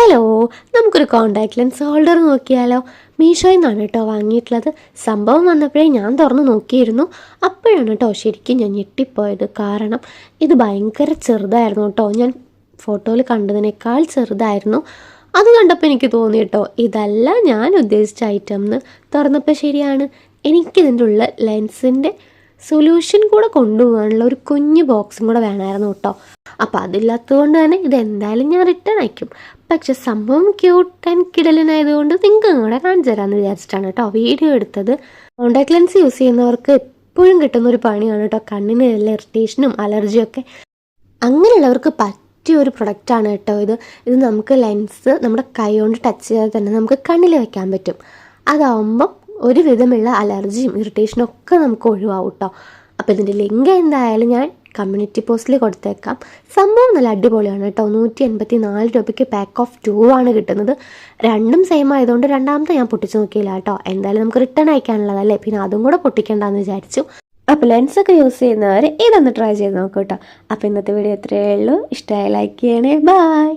Hello, നമുക്കൊരു contact lens holder നോക്കിയാലോ? മീഷോയിൽ നിന്നാണ് കേട്ടോ വാങ്ങിയിട്ടുള്ളത്. സംഭവം വന്നപ്പോഴേ ഞാൻ തുറന്ന് നോക്കിയിരുന്നു. അപ്പോഴാണ് കേട്ടോ ശരിക്കും ഞാൻ ഞെട്ടിപ്പോയത്. കാരണം ഇത് ഭയങ്കര ചെറുതായിരുന്നു കേട്ടോ. ഞാൻ ഫോട്ടോയിൽ കണ്ടതിനേക്കാൾ ചെറുതായിരുന്നു. അത് കണ്ടപ്പോൾ എനിക്ക് തോന്നി കേട്ടോ, ഇതല്ല ഞാൻ ഉദ്ദേശിച്ച ഐറ്റം എന്ന്. തുറന്നപ്പോൾ ശരിയാണ്. എനിക്കിതിൻ്റെ ഉള്ള ലെൻസിൻ്റെ സൊല്യൂഷൻ കൂടെ കൊണ്ടുപോകാനുള്ള ഒരു കുഞ്ഞു ബോക്സും കൂടെ വേണമായിരുന്നു കേട്ടോ. അപ്പോൾ അതില്ലാത്തത് കൊണ്ട് തന്നെ ഇതെന്തായാലും ഞാൻ റിട്ടേൺ അയക്കും. പക്ഷെ സംഭവം ക്യൂട്ട് ആൻഡ് കിടലനായതുകൊണ്ട് നിങ്ങൾക്ക് കൂടെ കാണിച്ചു തരാമെന്ന് വിചാരിച്ചിട്ടാണ് കേട്ടോ വീഡിയോ എടുത്തത്. കോണ്ടാക്ട് ലെൻസ് യൂസ് ചെയ്യുന്നവർക്ക് എപ്പോഴും കിട്ടുന്ന ഒരു പണിയാണ് കേട്ടോ കണ്ണിന് നല്ല ഇറിറ്റേഷനും അലർജിയൊക്കെ. അങ്ങനെയുള്ളവർക്ക് പറ്റിയ ഒരു പ്രൊഡക്റ്റാണ് കേട്ടോ ഇത്. നമുക്ക് ലെൻസ് നമ്മുടെ കൈ കൊണ്ട് ടച്ച് ചെയ്താൽ തന്നെ നമുക്ക് കണ്ണിൽ വെക്കാൻ പറ്റും. അതാവുമ്പം ഒരു വിധമുള്ള അലർജിയും ഇറിറ്റേഷനും ഒക്കെ നമുക്ക് ഒഴിവാകും കേട്ടോ. അപ്പോൾ ഇതിൻ്റെ ലിങ്ക് എന്തായാലും ഞാൻ കമ്മ്യൂണിറ്റി പോസ്റ്റിൽ കൊടുത്തേക്കാം. സംഭവം നല്ല അടിപൊളിയാണ് കേട്ടോ. 184 രൂപയ്ക്ക് പാക്ക് ഓഫ് 2 ആണ് കിട്ടുന്നത്. രണ്ടും സെയിം ആയതുകൊണ്ട് രണ്ടാമത്തെ ഞാൻ പൊട്ടിച്ച് നോക്കിയില്ല കേട്ടോ. എന്തായാലും നമുക്ക് റിട്ടേൺ അയക്കാനുള്ളതല്ലേ, പിന്നെ അതും കൂടെ പൊട്ടിക്കേണ്ടെന്ന് വിചാരിച്ചു. അപ്പോൾ ലെൻസൊക്കെ യൂസ് ചെയ്യുന്നവർ ഇതൊന്ന് ട്രൈ ചെയ്ത് നോക്കൂ കേട്ടോ. അപ്പോൾ ഇന്നത്തെ വീഡിയോ ഇത്രയേ ഉള്ളൂ. ഇഷ്ടമായി ലൈക്ക് ചെയ്യണേ. ബൈ.